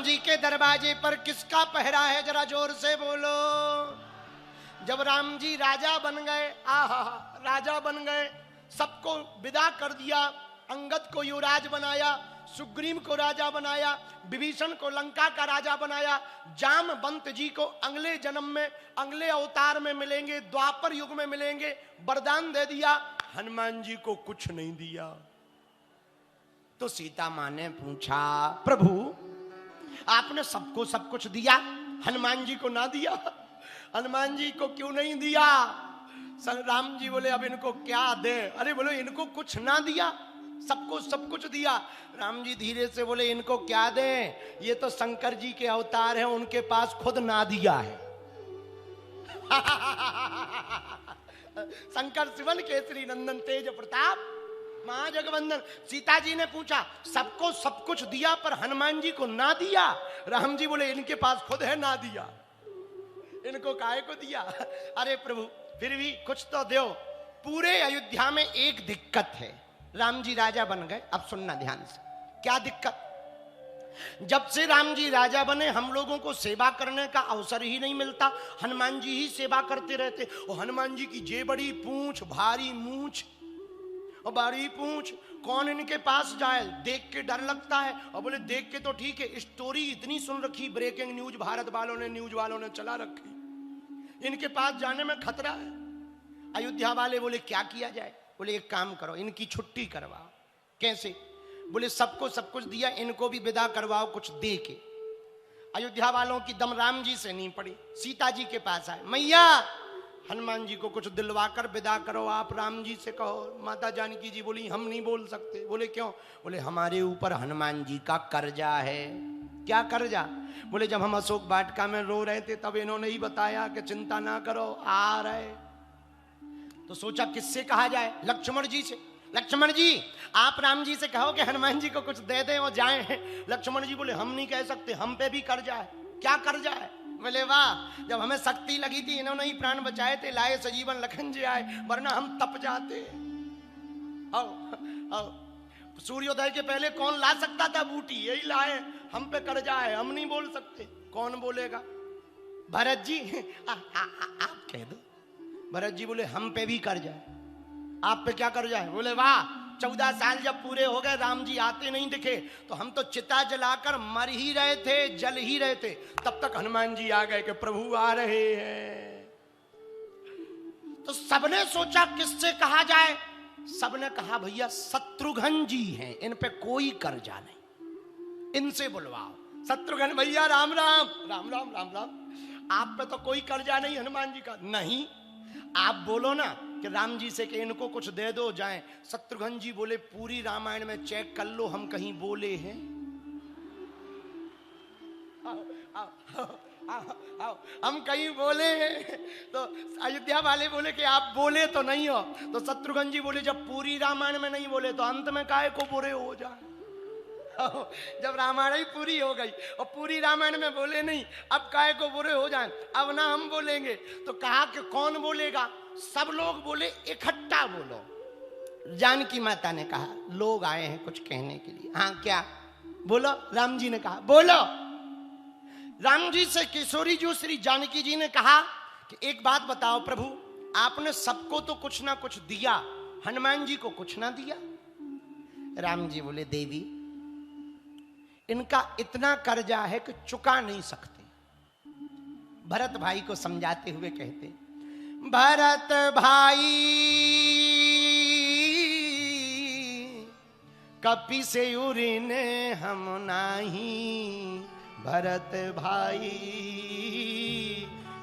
जी के दरवाजे पर किसका पहरा है, जरा जोर से बोलो। जब राम जी राजा बन गए, आहा राजा बन गए, सबको विदा कर दिया, अंगद को युवराज बनाया, सुग्रीव को राजा बनाया, विभीषण को लंका का राजा बनाया, जामवंत जी को अगले जन्म में अगले अवतार में मिलेंगे, द्वापर युग में मिलेंगे, वरदान दे दिया। हनुमान जी को कुछ नहीं दिया। तो सीता मां ने पूछा, प्रभु आपने सबको सब कुछ दिया, हनुमान जी को ना दिया, हनुमान जी को क्यों नहीं दिया? राम जी बोले अब इनको क्या दे? अरे बोलो इनको कुछ ना दिया, सबको सब कुछ दिया। राम जी धीरे से बोले इनको क्या दें, ये तो शंकर जी के अवतार हैं, उनके पास खुद ना दिया है। शंकर शिवन केसरी नंदन तेज प्रताप महाजगवंदन। सीता जी ने पूछा सबको सब कुछ दिया पर हनुमान जी को ना दिया? राम जी बोले इनके पास खुद है ना दिया, इनको काहे को दिया? अरे प्रभु फिर भी कुछ तो दो। पूरे अयोध्या में एक दिक्कत है, राम जी राजा बन गए। अब सुनना ध्यान से, क्या दिक्कत? जब से राम जी राजा बने हम लोगों को सेवा करने का अवसर ही नहीं मिलता, हनुमान जी ही सेवा करते रहते। और हनुमान जी की जे बड़ी पूंछ, भारी मूंछ और बड़ी पूंछ, कौन इनके पास जाए? देख के डर लगता है। और बोले देख के तो ठीक है, स्टोरी इतनी सुन रखी, ब्रेकिंग न्यूज भारत वालों ने, न्यूज वालों ने चला रखी, इनके पास जाने में खतरा है। अयोध्या वाले बोले क्या किया जाए? बोले एक काम करो, इनकी छुट्टी करवाओ। कैसे? बोले सबको सब कुछ दिया, इनको भी विदा करवाओ कुछ दे के। अयोध्या वालों की दम राम जी से नहीं पड़ी, सीता जी के पास आए, मैया हनुमान जी को कुछ दिलवा कर विदा करो, आप राम जी से कहो। माता जानकी जी बोली हम नहीं बोल सकते। बोले क्यों? बोले हमारे ऊपर हनुमान जी का कर्जा है। क्या कर्जा? बोले जब हम अशोक वाटिका में रो रहे थे तब इन्होंने ही बताया कि चिंता ना करो आ रहे। तो सोचा किससे कहा जाए? लक्ष्मण जी से। लक्ष्मण जी आप राम जी से कहो कि हनुमान जी को कुछ दे दें और जाएं। लक्ष्मण जी बोले हम नहीं कह सकते, हम पे भी कर्जा है। क्या कर्जा है? बोले वाह, जब हमें शक्ति लगी थी इन्होंने ही प्राण बचाए थे, लाए सजीवन लखन जी आए, वरना हम तप जाते। आओ आओ, सूर्योदय के पहले कौन ला सकता था बूटी? यही लाए, हम पे कर्जा है, हम नहीं बोल सकते। कौन बोलेगा? भरत जी आप कह दो। भरत जी बोले हम पे भी कर्जा है। आप पे क्या कर्जा है? बोले वाह, 14 साल जब पूरे हो गए राम जी आते नहीं दिखे तो हम तो चिता जलाकर मर ही रहे थे, जल ही रहे थे, तब तक हनुमान जी आ गए कि प्रभु आ रहे हैं। तो सबने सोचा किससे कहा जाए? सबने कहा भैया शत्रुघ्न जी हैं, इन पे कोई कर्जा नहीं, इनसे बुलवाओ। शत्रुघ्न भैया राम राम। राम राम राम राम। आप पे तो कोई कर्जा नहीं हनुमान जी का। नहीं, आप बोलो ना कि राम जी से कि इनको कुछ दे दो जाएं। शत्रुघ्न जी बोले पूरी रामायण में चेक कर लो हम कहीं बोले हैं? आओ, हम कहीं बोले हैं? तो अयोध्या वाले बोले कि आप बोले तो नहीं हो। तो शत्रुघ्न जी बोले जब पूरी रामायण में नहीं बोले तो अंत में काहे को बुरे हो जाए? जब रामायण ही पूरी हो गई और पूरी रामायण में बोले नहीं, अब काहे को बुरे हो जाएं? अब ना हम बोलेंगे। तो कहा कि कौन बोलेगा? सब लोग बोले इकट्ठा बोलो। जानकी माता ने कहा लोग आए हैं कुछ कहने के लिए। हाँ क्या? बोलो। राम जी ने कहा बोलो। राम जी से किशोरी जी श्री जानकी जी ने कहा कि एक बात बताओ प्रभु, आपने सबको तो कुछ ना कुछ दिया, हनुमान जी को कुछ ना दिया। राम जी बोले देवी इनका इतना कर्जा है कि चुका नहीं सकते। भरत भाई को समझाते हुए कहते, भरत भाई कपि से उरिने हम नाही, भरत भाई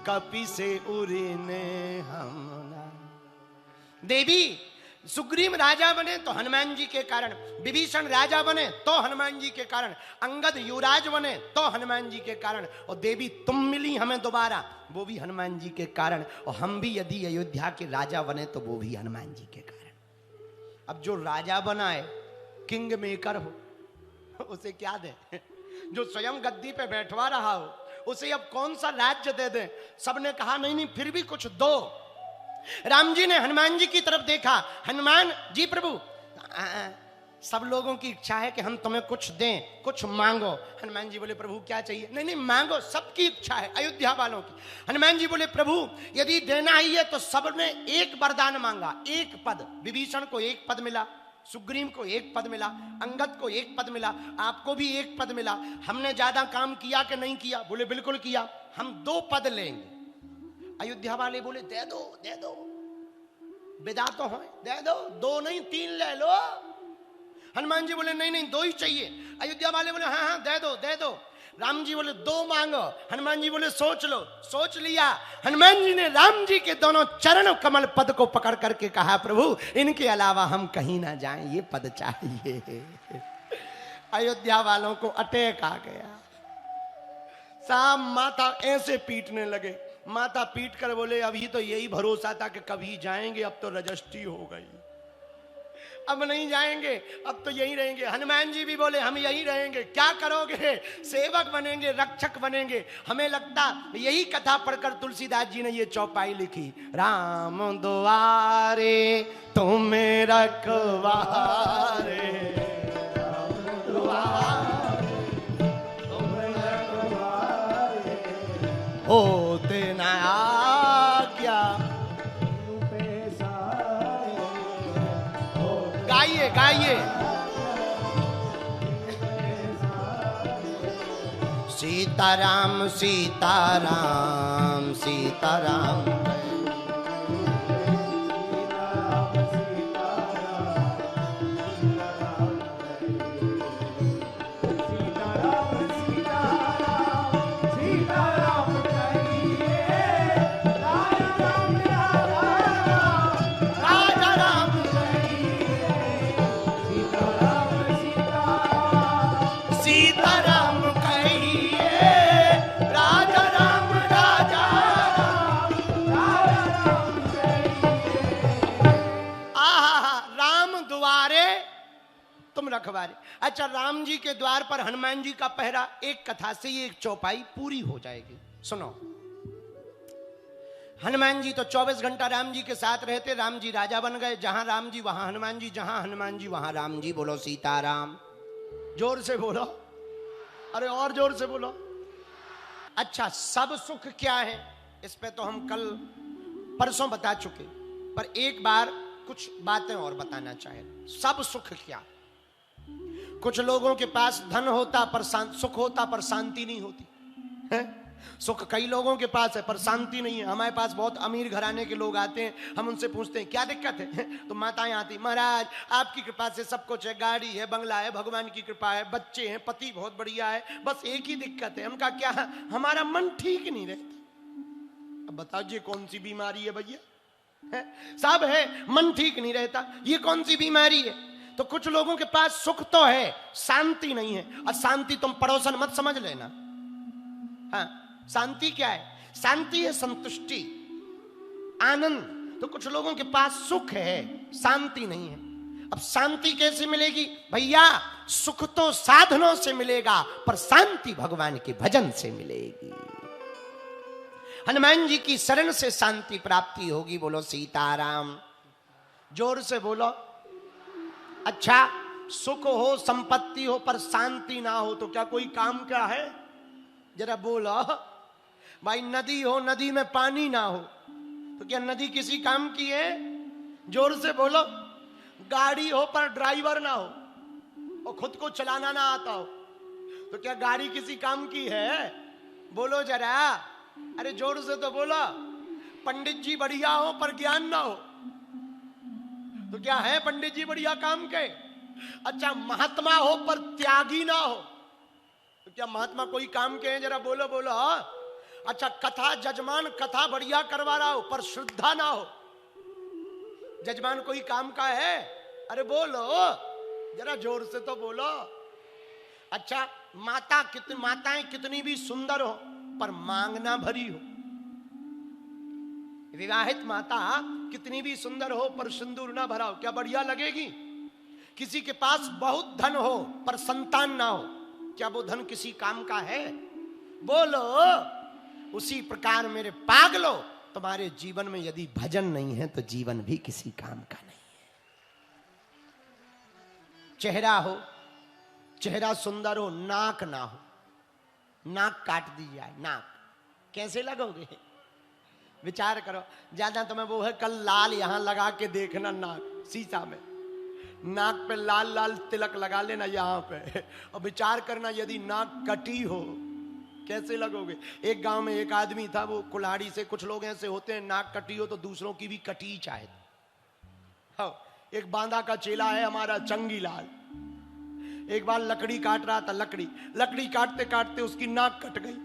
कपि से उरिने हम नाही। देवी सुग्रीव राजा बने तो हनुमान जी के कारण, विभीषण राजा बने तो हनुमान जी के कारण, अंगद युवराज बने तो हनुमान जी के कारण, और देवी तुम मिली हमें दोबारा वो भी हनुमान जी के कारण, और हम भी यदि अयोध्या के राजा बने तो वो भी हनुमान जी के कारण। अब जो राजा बना है किंग मेकर हो उसे क्या दे? जो स्वयं गद्दी पे बैठवा रहा हो उसे अब कौन सा राज्य दे दे? सबने कहा नहीं नहीं फिर भी कुछ दो। राम जी ने हनुमान जी की तरफ देखा, हनुमान जी प्रभु सब लोगों की इच्छा है कि हम तुम्हें कुछ दें, कुछ मांगो। हनुमान जी बोले प्रभु क्या चाहिए? नहीं नहीं मांगो, सबकी इच्छा है, अयोध्या वालों की। हनुमान जी बोले प्रभु यदि देना ही है तो सबने एक वरदान मांगा, एक पद। विभीषण को एक पद मिला, सुग्रीव को एक पद मिला, अंगद को एक पद मिला, आपको भी एक पद मिला। हमने ज्यादा काम किया कि नहीं किया? बोले बिल्कुल किया, हम 2 पद लेंगे। अयोध्या वाले बोले दे दो दे दो, विदा तो हो, दे दो, 2 नहीं 3 ले लो। हनुमान जी बोले नहीं नहीं 2 ही चाहिए। अयोध्या वाले बोले हाँ हाँ दे दो दे दो। राम जी बोले 2 मांगो। हनुमान जी बोले सोच लो। सोच लिया। हनुमान जी ने राम जी के दोनों चरण कमल पद को पकड़ करके कहा प्रभु इनके अलावा हम कहीं ना जाएं, ये पद चाहिए। अयोध्या वालों को अटैक आ गया, साहब माथा ऐसे पीटने लगे। माथा पीट कर बोले अभी तो यही भरोसा था कि कभी जाएंगे, अब तो रजिस्ट्री हो गई, अब नहीं जाएंगे, अब तो यहीं रहेंगे। हनुमान जी भी बोले हम यहीं रहेंगे। क्या करोगे? सेवक बनेंगे, रक्षक बनेंगे। हमें लगता यही कथा पढ़कर तुलसीदास जी ने ये चौपाई लिखी, राम दुआरे तुम रखवारे, राम दुआरे तुम रखवारे, होते न आज्ञा। गाइए गाइए। सीताराम सीताराम सीताराम, रखवारे। अच्छा राम जी के द्वार पर हनुमान जी का पहरा, एक कथा से ये एक चौपाई पूरी हो जाएगी। सुनो, हनुमान जी तो 24 घंटा राम जी के साथ रहते। राम जी राजा बन गए, जहां राम जी वहां हनुमान जी, जहां हनुमान जी वहां राम जी। बोलो सीताराम, जोर से बोलो, अरे और जोर से बोलो। अच्छा सब सुख क्या है इस पे तो हम कल परसों बता चुके, पर एक बार कुछ बातें और बताना चाहे। सब सुख क्या? कुछ लोगों के पास धन होता पर सुख होता पर शांति नहीं होती है। सुख कई लोगों के पास है पर शांति नहीं है। हमारे पास बहुत अमीर घराने के लोग आते हैं, हम उनसे पूछते हैं क्या दिक्कत है, तो माताएं आती, महाराज आपकी कृपा से सब कुछ है, गाड़ी है, बंगला है, भगवान की कृपा है, बच्चे हैं, पति बहुत बढ़िया है, बस एक ही दिक्कत है। हम कहा क्या? हमारा मन ठीक नहीं रहता। अब बताइए कौन सी बीमारी है भैया? सब है, मन ठीक नहीं रहता, ये कौन सी बीमारी है? तो कुछ लोगों के पास सुख तो है, शांति नहीं है। और शांति तुम पड़ोसन मत समझ लेना। हाँ, शांति क्या है? शांति है संतुष्टि, आनंद। तो कुछ लोगों के पास सुख है, शांति नहीं है। अब शांति कैसे मिलेगी भैया? सुख तो साधनों से मिलेगा पर शांति भगवान के भजन से मिलेगी। हनुमान जी की शरण से शांति प्राप्ति होगी। बोलो सीताराम, जोर से बोलो। अच्छा सुख हो, संपत्ति हो पर शांति ना हो तो क्या कोई काम का है? जरा बोलो भाई। नदी हो, नदी में पानी ना हो तो क्या नदी किसी काम की है? जोर से बोलो। गाड़ी हो पर ड्राइवर ना हो और खुद को चलाना ना आता हो तो क्या गाड़ी किसी काम की है? बोलो जरा, अरे जोर से तो बोलो। पंडित जी बढ़िया हो पर ज्ञान ना हो तो क्या है पंडित जी बढ़िया काम के? अच्छा महात्मा हो पर त्यागी ना हो तो क्या महात्मा कोई काम के हैं? जरा बोलो बोलो। अच्छा कथा जजमान कथा बढ़िया करवा रहा हो पर श्रद्धा ना हो, जजमान कोई काम का है? अरे बोलो जरा जोर से तो बोलो। अच्छा माताएं कितनी भी सुंदर हो पर मांगना भरी हो, विवाहित माता कितनी भी सुंदर हो पर सिंदूर ना भरा हो, क्या बढ़िया लगेगी? किसी के पास बहुत धन हो पर संतान ना हो, क्या वो धन किसी काम का है? बोलो। उसी प्रकार मेरे पागलो, तुम्हारे जीवन में यदि भजन नहीं है तो जीवन भी किसी काम का नहीं है। चेहरा हो, चेहरा सुंदर हो, नाक ना हो, नाक काट दी जाए, नाक कैसे लगोगे? विचार करो। ज्यादा तुम्हें वो है, कल लाल यहां लगा के देखना, नाक शीशा में, नाक पे लाल लाल तिलक लगा लेना यहां पे, और विचार करना यदि नाक कटी हो कैसे लगोगे। एक गांव में एक आदमी था, वो कुल्हाड़ी से, कुछ लोग ऐसे होते हैं नाक कटी हो तो दूसरों की भी कटी चाहे। हाँ, एक बांदा का चेला है हमारा चंगीलाल, एक बार लकड़ी काट रहा था, लकड़ी काटते काटते उसकी नाक कट गई।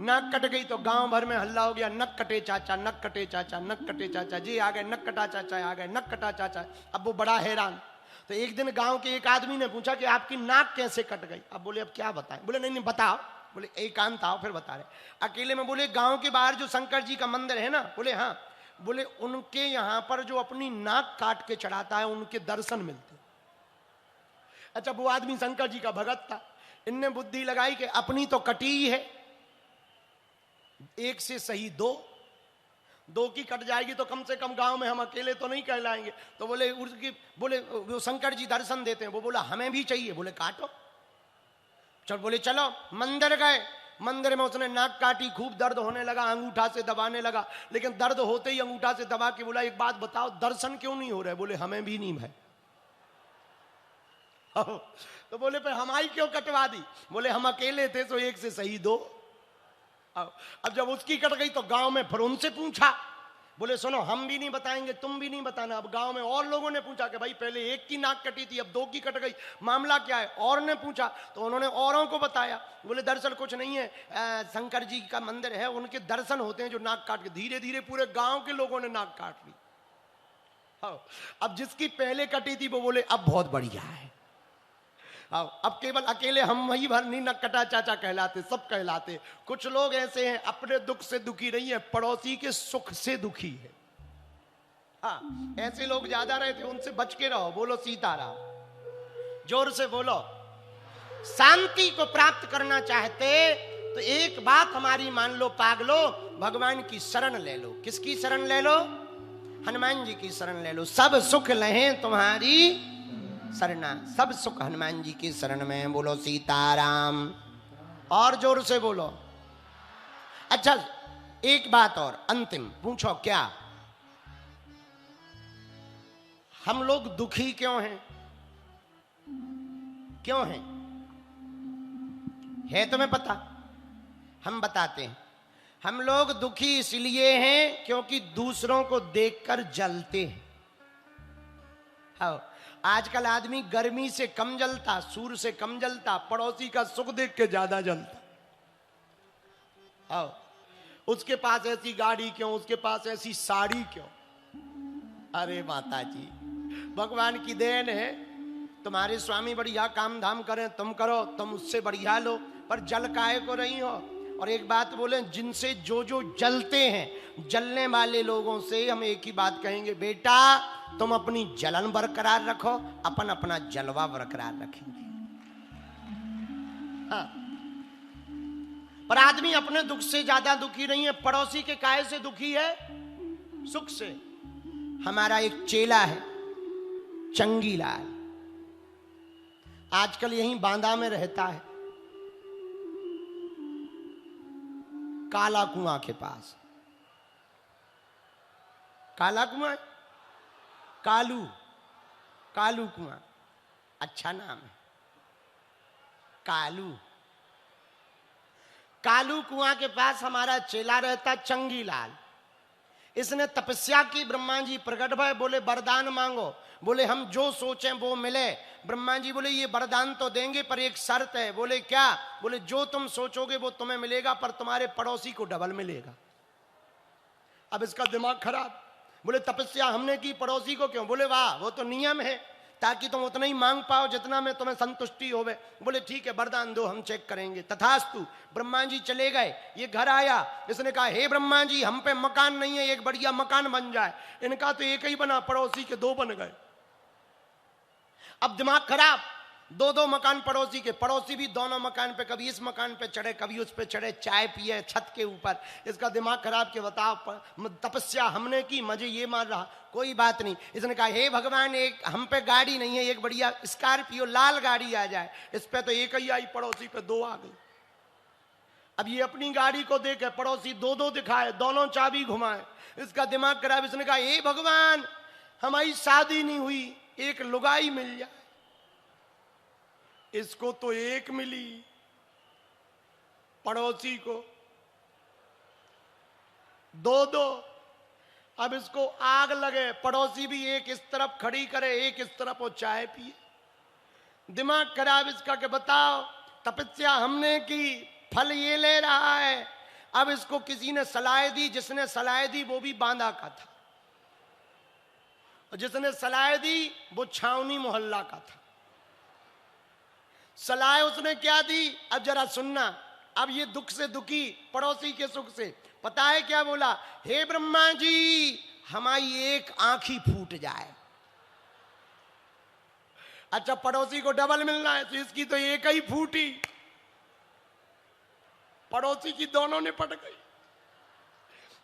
नाक कट गई तो गांव भर में हल्ला हो गया, नक कटे चाचा, नक कटे चाचा, नक कटे चाचा जी आ गए, नक कटा चाचा आ गए, नक कटा चाचा। अब वो बड़ा हैरान। तो एक दिन गांव के एक आदमी ने पूछा कि आपकी नाक कैसे कट गई? अब बोले अब क्या बताएं? बोले नहीं बताओ। बोले एकांत आओ फिर बता रहे। अकेले में बोले गांव के बाहर जो शंकर जी का मंदिर है ना, बोले हाँ। बोले उनके यहां पर जो अपनी नाक काट के चढ़ाता है उनके दर्शन मिलते। अच्छा, वो आदमी शंकर जी का भगत था। इनने बुद्धि लगाई कि अपनी तो कटी ही है, एक से सही दो की कट जाएगी तो कम से कम गांव में हम अकेले तो नहीं कहलाएंगे। तो बोले वो शंकर जी दर्शन देते हैं। वो बोला हमें भी चाहिए। बोले काटो। चल, बोले चलो। मंदिर गए, मंदिर में उसने नाक काटी, खूब दर्द होने लगा, अंगूठा से दबाने लगा। लेकिन दर्द होते ही अंगूठा से दबा के बोला एक बात बताओ, दर्शन क्यों नहीं हो रहे? बोले हमें भी नहीं भाई। तो बोले पर हमारी क्यों कटवा दी? बोले हम अकेले थे तो एक से सही दो। अब जब उसकी कट गई तो गांव में फिर उनसे पूछा। बोले सुनो, हम भी नहीं बताएंगे, तुम भी नहीं बताना। अब गांव में और लोगों ने पूछा कि भाई पहले एक की नाक कटी थी, अब दो की कट गई, मामला क्या है? और ने पूछा तो उन्होंने औरों को बताया। बोले दरअसल कुछ नहीं है, शंकर जी का मंदिर है, उनके दर्शन होते हैं जो नाक काट के। धीरे धीरे पूरे गांव के लोगों ने नाक काट ली। अब जिसकी पहले कटी थी वो बोले अब बहुत बढ़िया है, अब केवल अकेले हम वही भर नहीं नक कटा चाचा कहलाते, सब कहलाते। कुछ लोग ऐसे हैं अपने दुख से दुखी नहीं है, पड़ोसी के सुख से दुखी है। हाँ, ऐसे लोग ज्यादा रहते, उनसे बच के रहो। बोलो सीताराम, जोर से बोलो। शांति को प्राप्त करना चाहते तो एक बात हमारी मान लो, पागलो, भगवान की शरण ले लो। किसकी शरण ले लो? हनुमान जी की शरण ले लो। सब सुख लहें तुम्हारी शरणा, सब सुख हनुमान जी की शरण में। बोलो सीताराम, और जोर से बोलो। अच्छा, एक बात और अंतिम पूछो, क्या हम लोग दुखी क्यों हैं? क्यों हैं? है तुम्हें पता? हम बताते हैं। हम लोग दुखी इसलिए हैं क्योंकि दूसरों को देखकर जलते हैं। हाँ, आजकल आदमी गर्मी से कम जलता, सूर्य से कम जलता, पड़ोसी का सुख देख के ज्यादा जलता। आओ, उसके पास ऐसी गाड़ी क्यों, उसके पास ऐसी साड़ी क्यों? अरे माता जी, भगवान की देन है, तुम्हारे स्वामी बढ़िया काम धाम करें, तुम करो, तुम उससे बढ़िया लो, पर जल काहे को रही हो? और एक बात बोले, जिनसे जो जो जलते हैं, जलने वाले लोगों से हम एक ही बात कहेंगे, बेटा तुम अपनी जलन बरकरार रखो, अपन अपना जलवा बरकरार रखेंगे। हाँ, पर आदमी अपने दुख से ज्यादा दुखी नहीं है, पड़ोसी के काहे से दुखी है? सुख से। हमारा एक चेला है चंगीलाल, आजकल यहीं बांदा में रहता है, काला कुआं के पास। काला कुआं, कालू कुआं, अच्छा नाम है, कालू कुआं के पास हमारा चेला रहता चंगीलाल। इसने तपस्या की, ब्रह्मा जी प्रकट भय, बोले वरदान मांगो। बोले हम जो सोचें वो मिले। ब्रह्मा जी बोले ये वरदान तो देंगे पर एक शर्त है। बोले क्या? बोले जो तुम सोचोगे वो तुम्हें मिलेगा, पर तुम्हारे पड़ोसी को डबल मिलेगा। अब इसका दिमाग खराब। बोले तपस्या हमने की, पड़ोसी को क्यों? बोले वाह, वो तो नियम है, ताकि तुम उतना ही मांग पाओ जितना में तुम्हें संतुष्टि होवे। बोले ठीक है, वरदान दो, हम चेक करेंगे। तथास्तु। ब्रह्मा जी चले गए, ये घर आया, इसने कहा हे ब्रह्मा जी, हम पे मकान नहीं है, एक बढ़िया मकान बन जाए। इनका तो एक ही बना, पड़ोसी के दो बन गए। अब दिमाग खराब, दो दो मकान पड़ोसी के, पड़ोसी भी दोनों मकान पे, कभी इस मकान पे चढ़े कभी उस पे चढ़े, चाय पिए छत के ऊपर। इसका दिमाग खराब के बताओ, तपस्या हमने की, मजे ये मार रहा, कोई बात नहीं। इसने कहा हे भगवान, एक हम पे गाड़ी नहीं है, एक बढ़िया स्कॉर्पियो लाल गाड़ी आ जाए। इस पे तो एक ही आई, पड़ोसी पे दो आ गई। अब ये अपनी गाड़ी को देखे, पड़ोसी दो दो दिखाए, दोनों चाबी घुमाए। इसका दिमाग खराब, इसने कहा हे भगवान, हमारी शादी नहीं हुई, एक लुगाई मिल जाए। इसको तो एक मिली, पड़ोसी को दो दो। अब इसको आग लगे, पड़ोसी भी एक इस तरफ खड़ी करे, एक इस तरफ वो चाय पिए। दिमाग खराब इसका कि बताओ, तपस्या हमने की, फल ये ले रहा है। अब इसको किसी ने सलाह दी, जिसने सलाह दी वो भी बांदा का था, और जिसने सलाह दी वो छावनी मोहल्ला का था। सलाह उसने क्या दी, अब जरा सुनना। अब ये दुख से दुखी, पड़ोसी के सुख से, पता है क्या बोला, हे ब्रह्मा जी, हमारी एक आंख ही फूट जाए। अच्छा, पड़ोसी को डबल मिलना है, तो इसकी तो एक ही फूटी, पड़ोसी की दोनों ने पट गई।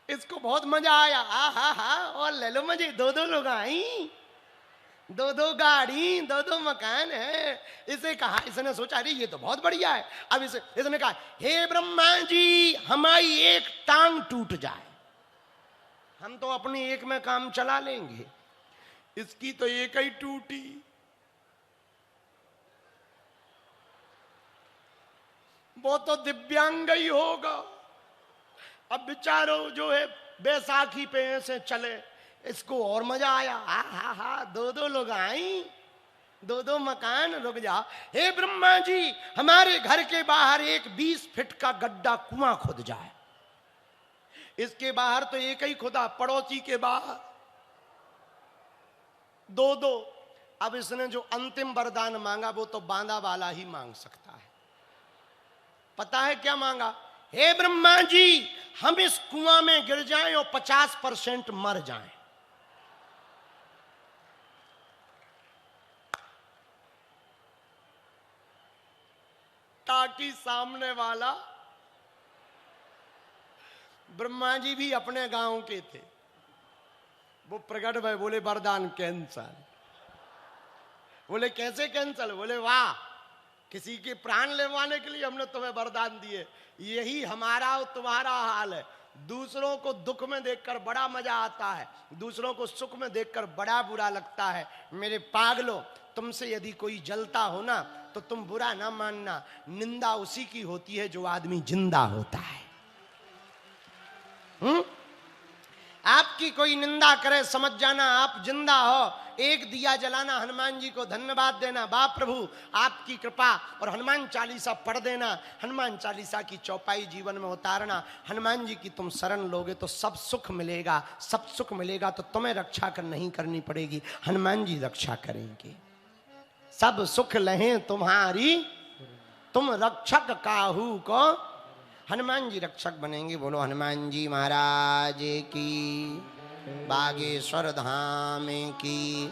इसको बहुत मजा आया, हा और ले लो मजे, दो दो लोग आई, दो दो गाड़ी, दो दो मकान है। इसे कहा, इसने सोचा अरे ये तो बहुत बढ़िया है। अब इसने कहा हे ब्रह्मा जी, हमारी एक टांग टूट जाए, हम तो अपनी एक में काम चला लेंगे, इसकी तो एक ही टूटी। वो तो दिव्यांग ही होगा। अब बेचारो जो है बैसाखी पे ऐसे चले, इसको और मजा आया, हा दो दो लोग आई, दो दो मकान, रुक जाओ। हे ब्रह्मा जी, हमारे घर के बाहर एक 20 फीट का गड्ढा कुआं खुद जाए। इसके बाहर तो एक ही खुदा, पड़ोसी के बाहर दो दो। अब इसने जो अंतिम वरदान मांगा वो तो बांदा वाला ही मांग सकता है। पता है क्या मांगा, हे ब्रह्मा जी, हम इस कुआं में गिर जाएं और 50% मर जाएं। ताकि सामने वाला, ब्रह्मा जी भी अपने गांव के थे, वो प्रकट भय, बोले वरदान कैंसल। बोले कैसे कैंसल, बोले वाह, किसी के प्राण लेवाने के लिए हमने तुम्हें वरदान दिए। यही हमारा और तुम्हारा हाल है। दूसरों को दुख में देखकर बड़ा मजा आता है, दूसरों को सुख में देखकर बड़ा बुरा लगता है। मेरे पागलों, तुमसे यदि कोई जलता हो ना तो तुम बुरा ना मानना, निंदा उसी की होती है जो आदमी जिंदा होता है। आपकी कोई निंदा करे, समझ जाना आप जिंदा हो। एक दिया जलाना, हनुमान जी को धन्यवाद देना, वाह प्रभु आपकी कृपा, और हनुमान चालीसा पढ़ देना। हनुमान चालीसा की चौपाई जीवन में उतारना। हनुमान जी की तुम शरण लोगे तो सब सुख मिलेगा, सब सुख मिलेगा तो तुम्हें रक्षा नहीं करनी पड़ेगी, हनुमान जी रक्षा करेंगे। सब सुख लहें तुम्हारी, तुम रक्षक काहू को, हनुमान जी रक्षक बनेंगे। बोलो हनुमान जी महाराज की, बागेश्वर धाम की।